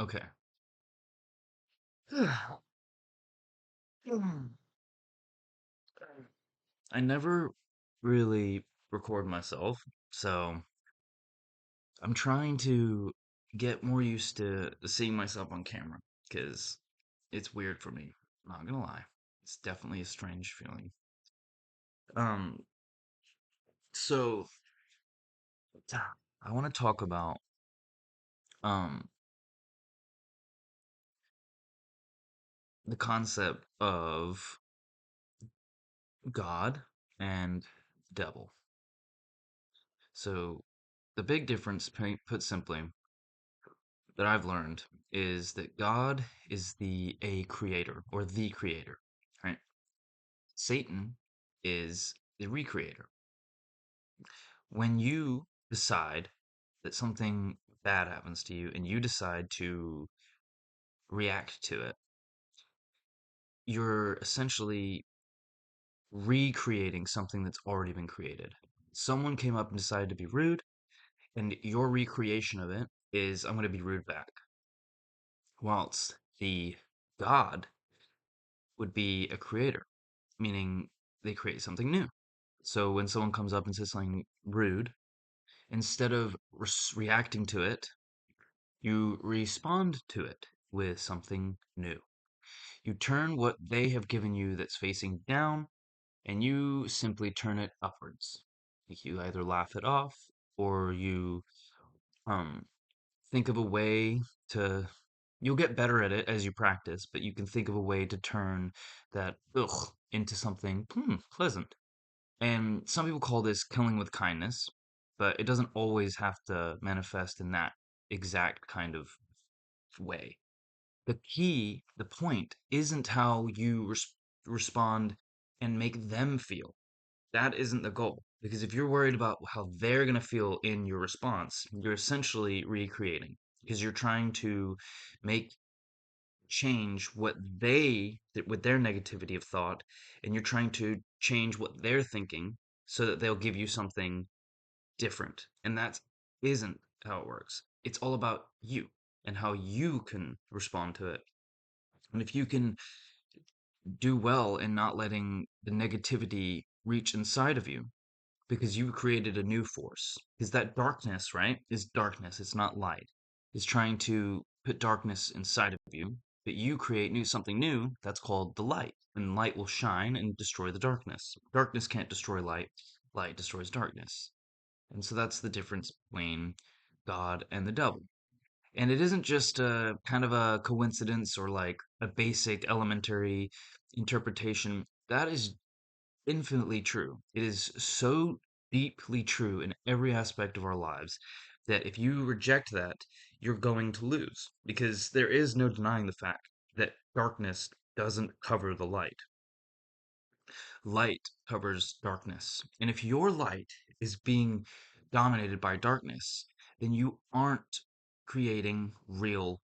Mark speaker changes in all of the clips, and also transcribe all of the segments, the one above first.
Speaker 1: Okay. I never really record myself, so I'm trying to get more used to seeing myself on camera because it's weird for me. Not gonna lie. It's definitely a strange feeling. Um, so I want to talk about um the concept of God and devil. So the big difference, put simply, that I've learned is that God is the a creator or the creator, right? Satan is the recreator. When you decide that something bad happens to you and you decide to react to it, you're essentially recreating something that's already been created. Someone came up and decided to be rude, and your recreation of it is, I'm going to be rude back. Whilst the God would be a creator, meaning they create something new. So when someone comes up and says something rude, instead of reacting to it, you respond to it with something new. You turn what they have given you that's facing down and you simply turn it upwards. Like you either laugh it off or you um think of a way to you'll get better at it as you practice, but you can think of a way to turn that ugh into something pleasant. And some people call this killing with kindness, but it doesn't always have to manifest in that exact kind of way. The key, the point, isn't how you respond and make them feel. That isn't the goal. Because if you're worried about how they're going to feel in your response, you're essentially recreating. Because you're trying to make change what with their negativity of thought, and you're trying to change what they're thinking so that they'll give you something different. And that isn't how it works. It's all about you and how you can respond to it. And if you can do well in not letting the negativity reach inside of you, because you created a new force. Because that darkness, right, is darkness. It's not light. It's trying to put darkness inside of you, but you create something new that's called the light. And light will shine and destroy the darkness. Darkness can't destroy light. Light destroys darkness. And so that's the difference between God and the devil. And it isn't just a kind of a coincidence or like a basic elementary interpretation. That is infinitely true. It is so deeply true in every aspect of our lives that if you reject that, you're going to lose because there is no denying the fact that darkness doesn't cover the light. Light covers darkness. And if your light is being dominated by darkness, then you aren't creating real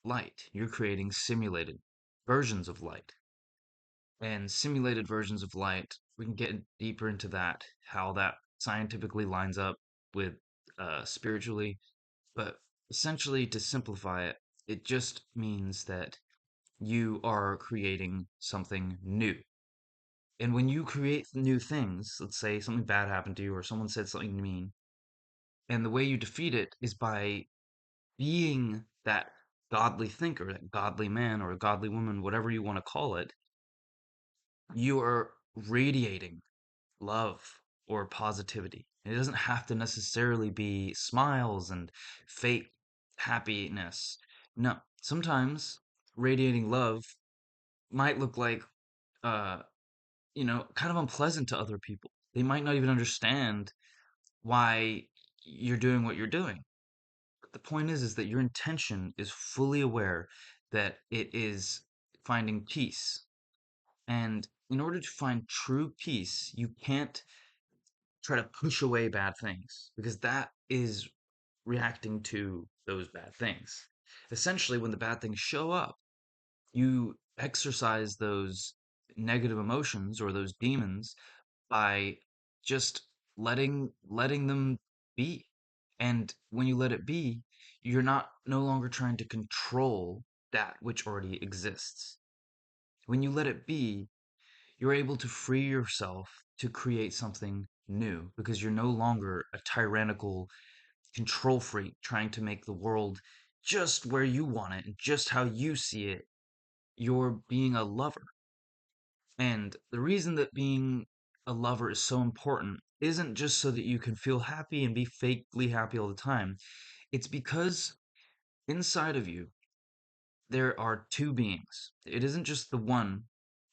Speaker 1: light. You're creating simulated versions of light. And simulated versions of light, we can get deeper into that, how that scientifically lines up with spiritually. But essentially, to simplify it, it just means that you are creating something new. And when you create new things, let's say something bad happened to you or someone said something mean, and the way you defeat it is by being that godly thinker, that godly man or a godly woman, whatever you want to call it, you are radiating love or positivity. It doesn't have to necessarily be smiles and fake happiness. No, sometimes radiating love might look like, uh, kind of unpleasant to other people. They might not even understand why you're doing what you're doing. But the point is that your intention is fully aware that it is finding peace. And in order to find true peace, you can't try to push away bad things because that is reacting to those bad things. Essentially, when the bad things show up, you exercise those negative emotions or those demons by just letting them be. And when you let it be, You're not no longer trying to control that which already exists. When you let it be, you're able to free yourself to create something new because you're no longer a tyrannical control freak trying to make the world just where you want it and just how you see it. You're being a lover. And the reason that being a lover is so important isn't just so that you can feel happy and be fakely happy all the time. It's because inside of you, there are two beings. It isn't just the one,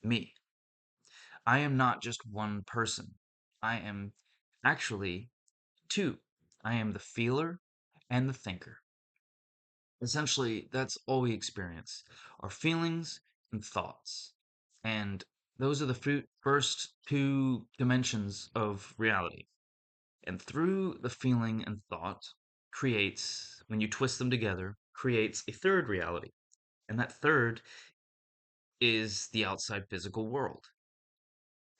Speaker 1: me. I am not just one person. I am actually two. I am the feeler and the thinker. Essentially, that's all we experience, our feelings and thoughts. And those are the first two dimensions of reality. And through the feeling and thought creates, when you twist them together, creates a third reality. And that third is the outside physical world.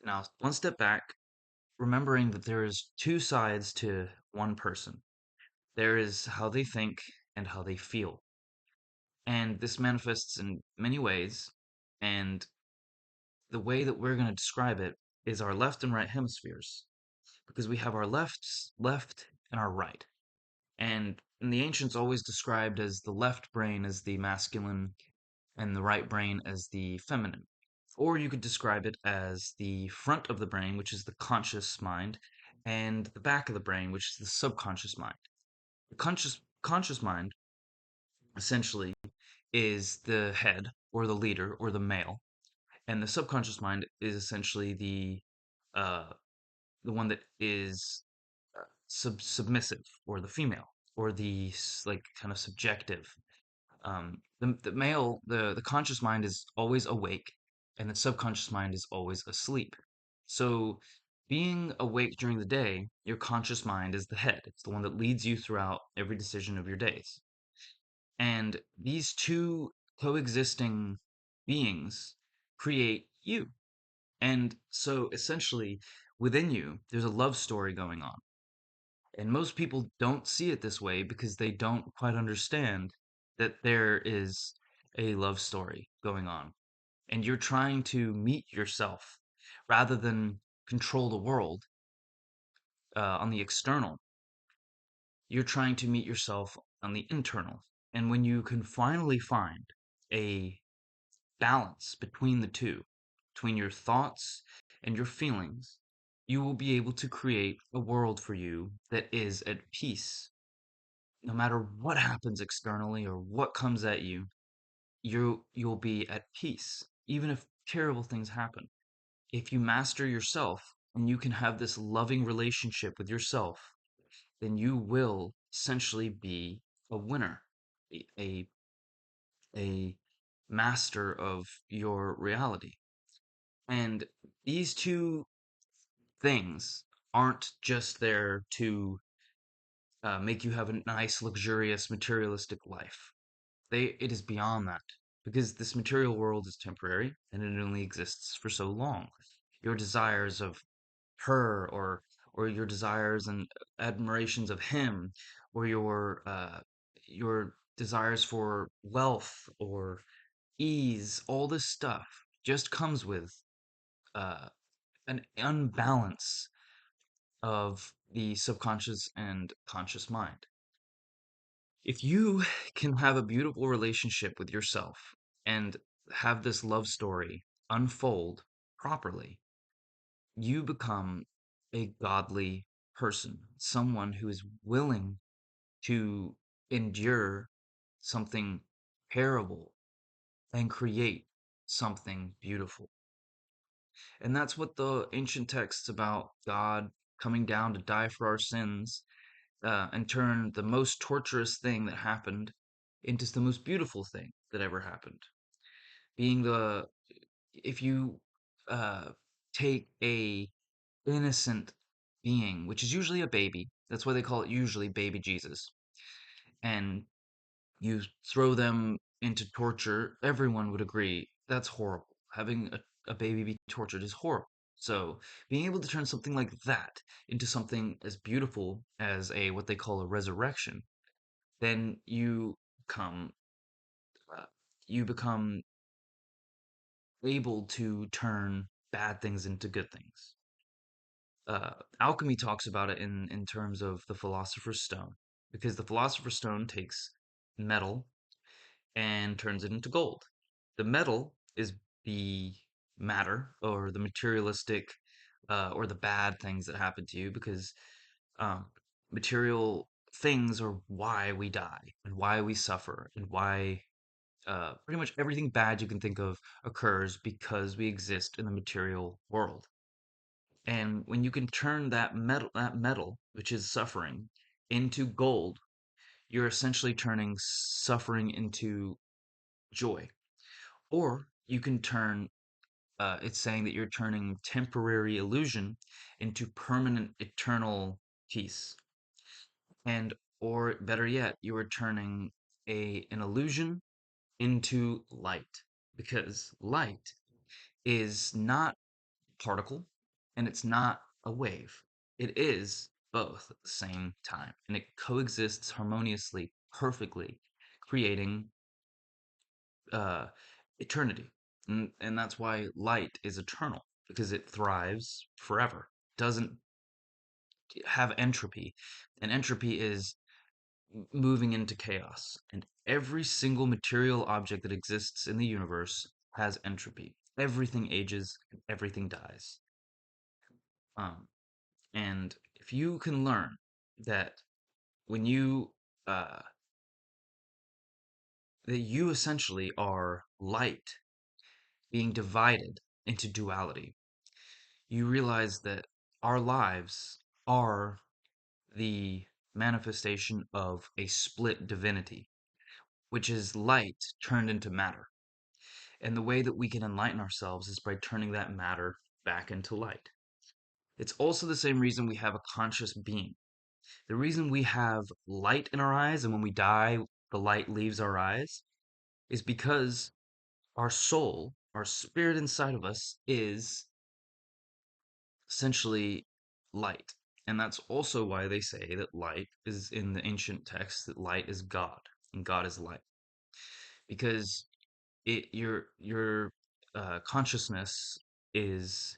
Speaker 1: Now, one step back, remembering that there is two sides to one person. There is how they think and how they feel. And this manifests in many ways. And the way that we're going to describe it is our left and right hemispheres, because we have our left and our right. And in the ancients, always described as the left brain as the masculine and the right brain as the feminine. Or you could describe it as the front of the brain, which is the conscious mind, and the back of the brain, which is the subconscious mind. The conscious mind essentially is the head or the leader or the male, and the subconscious mind is essentially uh, the one that is submissive or the female or the like kind of subjective. The male, the conscious mind is always awake, and the subconscious mind is always asleep. So, being awake during the day, your conscious mind is the head. It's the one that leads you throughout every decision of your days. And these two coexisting beings create you. And so, essentially, within you, there's a love story going on. And most people don't see it this way because they don't quite understand that there is a love story going on. And you're trying to meet yourself rather than control the world on the external. You're trying to meet yourself on the internal. And when you can finally find a balance between the two, between your thoughts and your feelings, you will be able to create a world for you that is at peace. No matter what happens externally or what comes at you, you'll be at peace, even if terrible things happen. If you master yourself and you can have this loving relationship with yourself, then you will essentially be a winner, a a, a master of your reality. And these two things aren't just there to make you have a nice, luxurious, materialistic life. It is beyond that because this material world is temporary and it only exists for so long. Your desires of her or your desires and admirations of him or your desires for wealth or ease, all this stuff just comes with uh, an unbalance of the subconscious and conscious mind. If you can have a beautiful relationship with yourself and have this love story unfold properly, you become a godly person, someone who is willing to endure something terrible and create something beautiful. And that's what the ancient texts about God coming down to die for our sins and turn the most torturous thing that happened into the most beautiful thing that ever happened. Being the if you uh, take a innocent being, which is usually a baby, that's why they call it usually baby Jesus, and you throw them into torture, everyone would agree that's horrible. Having a baby be tortured is horrible. So being able to turn something like that into something as beautiful as a what they call a resurrection then come uh, you become able to turn bad things into good things. Alchemy talks about it in terms of the philosopher's stone, because the philosopher's stone takes metal and turns it into gold. The metal is the matter or the materialistic or the bad things that happen to you, because um, material things are why we die and why we suffer and why pretty much everything bad you can think of occurs because we exist in the material world. And when you can turn that metal, which is suffering, into gold, you're essentially turning suffering into joy. Or you can turn, it's saying that you're turning temporary illusion into permanent eternal peace. And, or better yet, you are turning an illusion into light, because light is not particle and it's not a wave. It is both at the same time, and it coexists harmoniously, perfectly, creating uh, eternity. And that's why light is eternal, because it thrives forever, doesn't have entropy. And entropy is moving into chaos. And every single material object that exists in the universe has entropy. Everything ages and everything dies. Um, and if you can learn that when uh, that you essentially are light being divided into duality, you realize that our lives are the manifestation of a split divinity, which is light turned into matter. And the way that we can enlighten ourselves is by turning that matter back into light. It's also the same reason we have a conscious being. The reason we have light in our eyes and when we die, the light leaves our eyes is because our soul, our spirit inside of us, is essentially light. And that's also why they say that light is in the ancient texts, that light is God and God is light. Because your consciousness is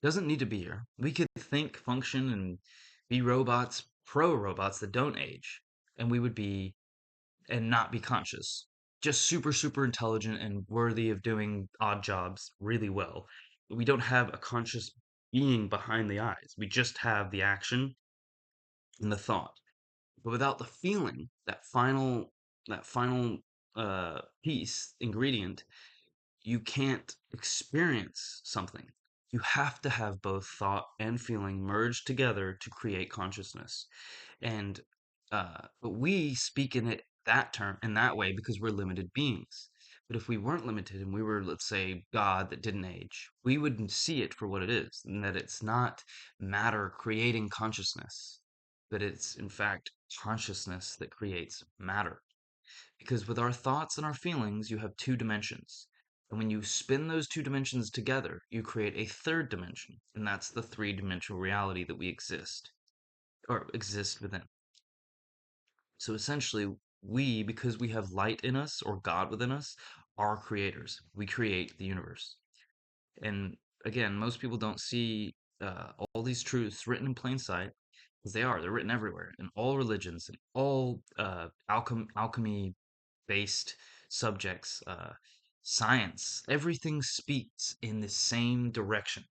Speaker 1: doesn't need to be here. We could think, function, and be robots, pro robots that don't age, and we would be and not be conscious. Just super, super intelligent and worthy of doing odd jobs really well. We don't have a conscious being behind the eyes. We just have the action and the thought. But without the feeling, that final piece, ingredient, you can't experience something. You have to have both thought and feeling merged together to create consciousness. And but we speak in it that term in that way because we're limited beings. But if we weren't limited and we were, let's say, God that didn't age, we would see it for what it is, and that it's not matter creating consciousness, but it's in fact consciousness that creates matter. Because with our thoughts and our feelings, you have two dimensions. And when you spin those two dimensions together, you create a third dimension. And that's the three-dimensional reality that we exist within. So essentially, we, because we have light in us or God within us, are creators. We create the universe. And again, most people don't see all these truths written in plain sight, because they are. They're written everywhere in all religions and all alchemy based subjects, science. Everything speaks in the same direction.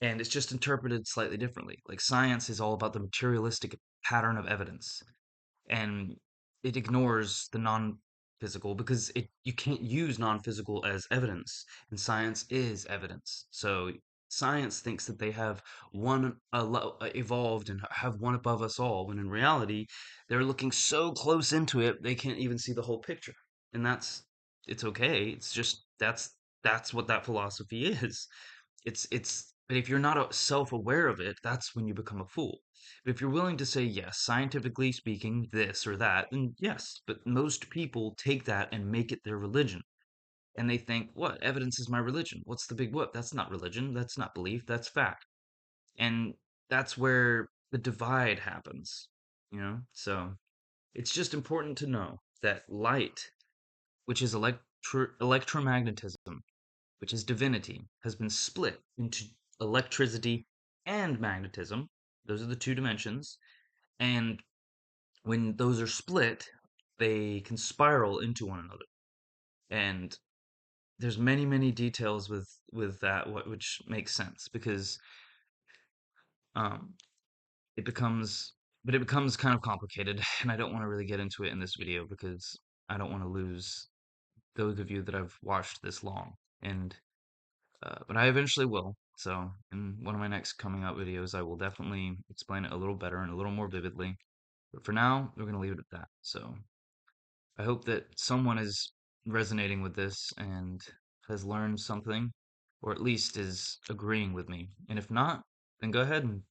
Speaker 1: And it's just interpreted slightly differently. Like science is all about the materialistic pattern of evidence, and it ignores the non-physical because it you can't use non-physical as evidence, and science is evidence. So science thinks that they have evolved and have one above us all, when in reality they're looking so close into it they can't even see the whole picture. And it's okay. It's just that's what that philosophy is. It's but if you're not self-aware of it, that's when you become a fool. But if you're willing to say, yes, scientifically speaking, this or that, then yes. But most people take that and make it their religion. And they think, what? Evidence is my religion. What's the big whoop? That's not religion. That's not belief. That's fact. And that's where the divide happens, you know? So, It's just important to know that light, which is electromagnetism, which is divinity, has been split into electricity and magnetism. Those are the two dimensions. And when those are split, they can spiral into one another. And there's many details with that, which makes sense because um, it becomes, but it becomes kind of complicated, and I don't want to really get into it in this video because I don't want to lose those of you that have watched this long. And but I eventually will. So in one of my next coming out videos, I will definitely explain it a little better and a little more vividly. But for now, we're gonna leave it at that. So I hope that someone is resonating with this and has learned something, or at least is agreeing with me. And if not, then go ahead and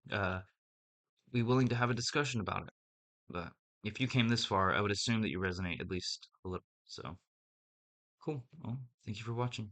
Speaker 1: be willing to have a discussion about it. But if you came this far, I would assume that you resonate at least a little. So cool. Well, thank you for watching.